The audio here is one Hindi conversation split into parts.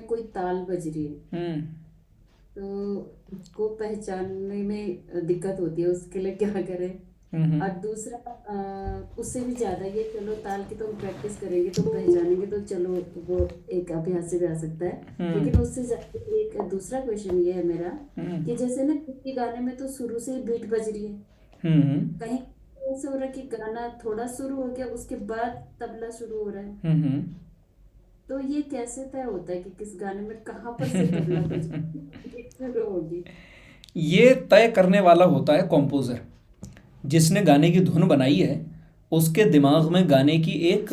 कोई ताल बज रही है, हम्म। तो उसको पहचानने में दिक्कत होती है, उसके लिए क्या करें। हम्म। और दूसरा उससे भी ज्यादा ये, चलो ताल की तो हम प्रैक्टिस करेंगे तो पहचानेंगे, तो चलो वो एक अभ्यास से भी आ सकता है। हम्म। लेकिन उससे ज्यादा एक दूसरा क्वेश्चन ये है मेरा, हम्म। कि जैसे ना किसी गाने में तो शुरू से ही बीट बज रही है, हम्म। कहीं ऐसा हो रहा है कि गाना थोड़ा शुरू हो गया उसके बाद तबला शुरू हो रहा है। हम्म। तो ये कैसे तय होता है कि किस गाने में कहाँ पर से तबला बज शुरू होगी? ये तय करने वाला होता है कॉम्पोज़र, जिसने गाने की धुन बनाई है। उसके दिमाग में गाने की एक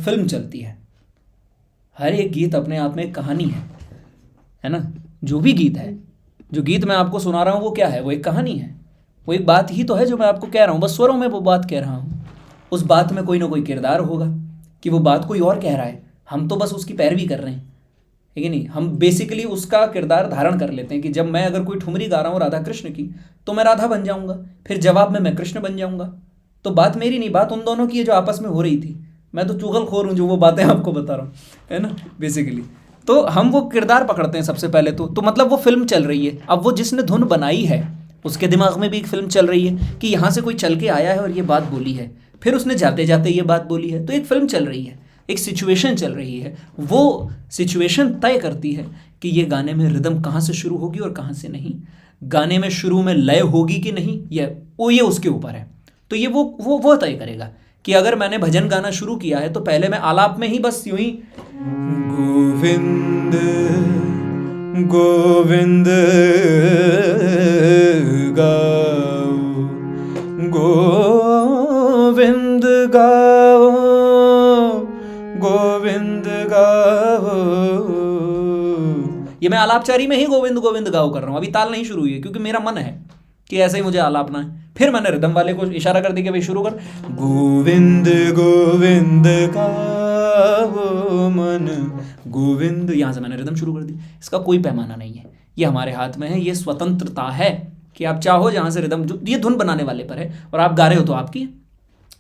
फिल्म चलती है। हर एक गीत अपने आप में एक कहानी है ना। जो भी गीत है, जो गीत मैं आपको सुना रहा हूँ वो क्या है, वो एक कहानी है। वो एक बात ही तो है जो मैं आपको कह रहा हूँ, बस स्वरों में वो बात कह रहा हूँ। उस बात में कोई ना कोई किरदार होगा कि वो बात कोई और कह रहा है, हम तो बस उसकी पैरवी कर रहे हैं। है कि नहीं? हम बेसिकली उसका किरदार धारण कर लेते हैं कि जब मैं अगर कोई ठुमरी गा रहा हूँ राधा कृष्ण की, तो मैं राधा बन जाऊंगा, फिर जवाब में मैं कृष्ण बन जाऊंगा। तो बात मेरी नहीं, बात उन दोनों की है जो आपस में हो रही थी। मैं तो चुगलखोर हूँ जो वो बातें आपको बता रहा हूँ, है ना, बेसिकली। तो हम वो किरदार पकड़ते हैं सबसे पहले तो मतलब वो फिल्म चल रही है। अब वो जिसने धुन बनाई है, उसके दिमाग में भी एक फिल्म चल रही है कि यहाँ से कोई चल के आया है और ये बात बोली है, फिर उसने जाते जाते ये बात बोली है। तो एक फिल्म चल रही है, एक सिचुएशन चल रही है। वो सिचुएशन तय करती है कि ये गाने में रिदम कहाँ से शुरू होगी और कहाँ से नहीं। गाने में शुरू में लय होगी कि नहीं, ये उसके ऊपर है। तो ये वो तय करेगा कि अगर मैंने भजन गाना शुरू किया है तो पहले मैं आलाप में ही बस यूं ही गोविंद गोविंद गाओ, गोविंद गाओ, गोविंद गाओ, ये मैं आलापचारी में ही गोविंद गोविंद गाओ कर रहा हूँ। अभी ताल नहीं शुरू हुई है क्योंकि मेरा मन है कि ऐसे ही मुझे आलापना है। फिर मैंने रिदम वाले को इशारा कर दिया कि भाई शुरू कर, गोविंद गोविंद गाओ मन, गोविंद। यहां से मैंने रिदम शुरू कर दी। इसका कोई पैमाना नहीं है, ये हमारे हाथ में है, ये स्वतंत्रता है कि आप चाहो जहां से रिदम, ये धुन बनाने वाले पर है। और आप गा रहे हो तो आपकी,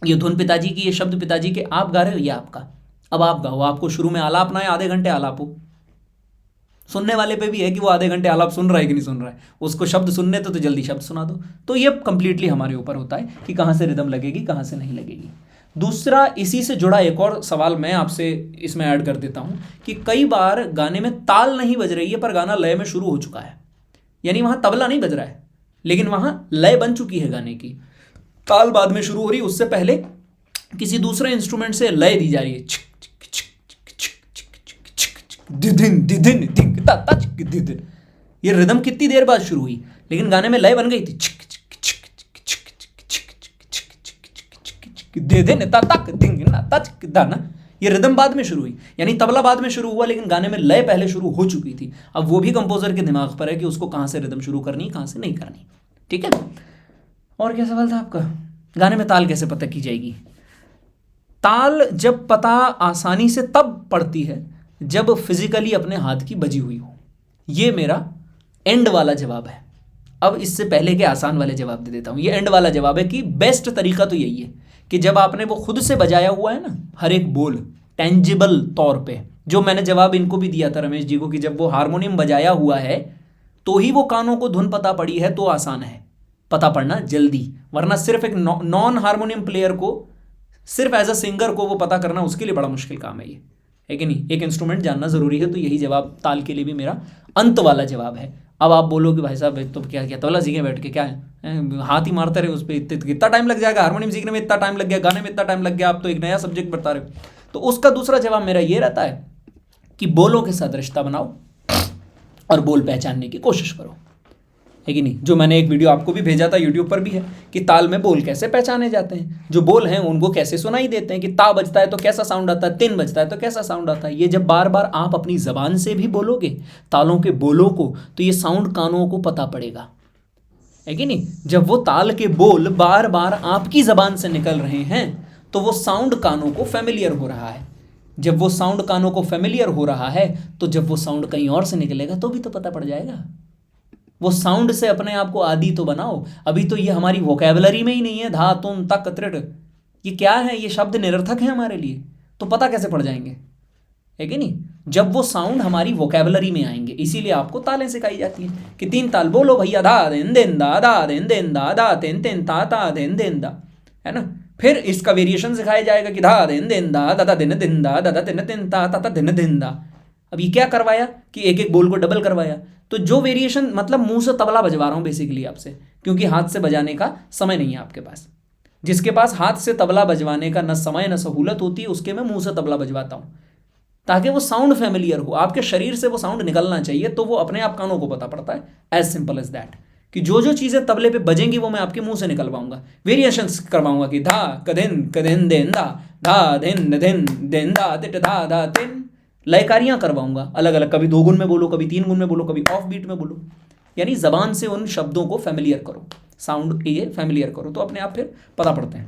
ये धुन पिताजी की, ये शब्द पिताजी के, आप गा रहे हो, ये आपका। अब आप गाओ, आपको शुरू में आलाप ना है, आधे घंटे आलाप हो। सुनने वाले पे भी है कि वो आधे घंटे आलाप सुन रहा है कि नहीं सुन रहा है। उसको शब्द सुनने तो जल्दी शब्द सुना दो। तो ये कंप्लीटली हमारे ऊपर होता है कि कहाँ से रिदम लगेगी, कहाँ से नहीं लगेगी। दूसरा, इसी से जुड़ा एक और सवाल मैं आपसे इसमें ऐड कर देता हूँ कि कई बार गाने में ताल नहीं बज रही है पर गाना लय में शुरू हो चुका है। यानी वहाँ तबला नहीं बज रहा है, लेकिन वहाँ लय बन चुकी है गाने की। ताल बाद में शुरू हो रही है, उससे पहले किसी दूसरे इंस्ट्रूमेंट से लय दी जा रही है, दिदिन दिदिन दिक ता ता चिक दिदिन। ये रिदम कितनी देर बाद शुरू हुई, लेकिन गाने में लय बन गई थी, दे दे ता तक दिंग ना ता चिक दा ना। ये रिदम बाद में शुरू हुई, यानी तबला बाद में शुरू हुआ, लेकिन गाने में लय पहले शुरू हो चुकी थी। अब वो भी कंपोजर के दिमाग पर है कि उसको कहाँ से रिदम शुरू करनी, कहाँ से नहीं करनी। ठीक है। और क्या सवाल था आपका? गाने में ताल कैसे पता की जाएगी? ताल जब पता आसानी से तब पड़ती है जब फिजिकली अपने हाथ की बजी हुई हो। ये मेरा एंड वाला जवाब है। अब इससे पहले के आसान वाले जवाब दे देता हूँ। ये एंड वाला जवाब है कि बेस्ट तरीका तो यही है कि जब आपने वो खुद से बजाया हुआ है ना, हर एक बोल टेंजिबल तौर पे, जो मैंने जवाब इनको भी दिया था रमेश जी को, कि जब वो हारमोनियम बजाया हुआ है तो ही वो कानों को धुन पता पड़ी है, तो आसान है पता पड़ना जल्दी। वरना सिर्फ एक नॉन हारमोनियम प्लेयर को, सिर्फ एज अ सिंगर को वो पता करना, उसके लिए बड़ा मुश्किल काम है ये। है कि नहीं? एक इंस्ट्रूमेंट जानना जरूरी है। तो यही जवाब ताल के लिए भी मेरा अंत वाला जवाब है। अब आप बोलोगे भाई साहब तो क्या क्या तबला सीखे बैठ के क्या है, हाथ ही मारते रहे उस पर, इतना टाइम लग जाएगा, हारमोनियम सीखने में इतना टाइम लग गया, गाने में इतना टाइम लग गया, आप तो एक नया सब्जेक्ट बता रहे हो। तो उसका दूसरा जवाब मेरा ये रहता है कि बोलों के साथ रिश्ता बनाओ और बोल पहचानने की कोशिश करो। है कि नहीं? जो मैंने एक वीडियो आपको भी भेजा था, यूट्यूब पर भी है, कि ताल में बोल कैसे पहचाने जाते हैं, जो बोल हैं उनको कैसे सुनाई देते हैं, कि ता बजता है तो कैसा साउंड आता है, तिन बजता है तो कैसा साउंड आता है। ये जब बार बार आप अपनी जबान से भी बोलोगे तालों के बोलों को, तो ये साउंड कानों को पता पड़ेगा। है कि नहीं? जब वो ताल के बोल बार बार आपकी जबान से निकल रहे हैं तो वो साउंड कानों को फेमिलियर हो रहा है। जब वो साउंड कानों को फेमिलियर हो रहा है, तो जब वो साउंड कहीं और से निकलेगा तो भी तो पता पड़ जाएगा। वो साउंड से अपने आप को आदी तो बनाओ। अभी तो ये हमारी वोकेबलरी में ही नहीं है, धा तुम तक त्रिट, ये क्या है? ये शब्द निरर्थक है हमारे लिए, तो पता कैसे पड़ जाएंगे? है कि नहीं? जब वो साउंड हमारी वोकेबलरी में आएंगे। इसीलिए आपको तालें सिखाई जाती हैं कि 3 ताल बोलो भैया, धा देन देन दा देन देन दा तेन तेन ता देन देन दा, है ना। फिर इसका वेरिएशन सिखाया जाएगा कि धा देन देन दा दिन दिन दा तेन तेन ता दिन दिन दा। अब ये क्या करवाया कि एक एक बोल को डबल करवाया। तो जो वेरिएशन, मतलब मुंह से तबला बजवा रहा हूं बेसिकली आपसे, क्योंकि हाथ से बजाने का समय नहीं है आपके पास। जिसके पास हाथ से तबला बजवाने का न समय न सहूलत होती है, उसके मैं मुंह से तबला बजवाता हूं, ताकि वो साउंड फैमिलियर हो, आपके शरीर से वो साउंड निकलना चाहिए, तो वो अपने आप कानों को पता पड़ता है। एज सिंपल एज दैट, कि जो जो चीज़ें तबले पे बजेंगी वो मैं आपके मुंह से निकलवाऊंगा, वेरिएशंस करवाऊंगा कि धा कदिन देन धा दिन दिन दिन दा तिट धा तिन, लयकारियां करवाऊंगा अलग अलग, कभी 2 गुण में बोलो, कभी 3 गुण में बोलो, कभी ऑफ बीट में बोलो। यानी जबान से उन शब्दों को फैमिलियर करो, साउंड ये फैमिलियर करो, तो अपने आप फिर पता पड़ते हैं।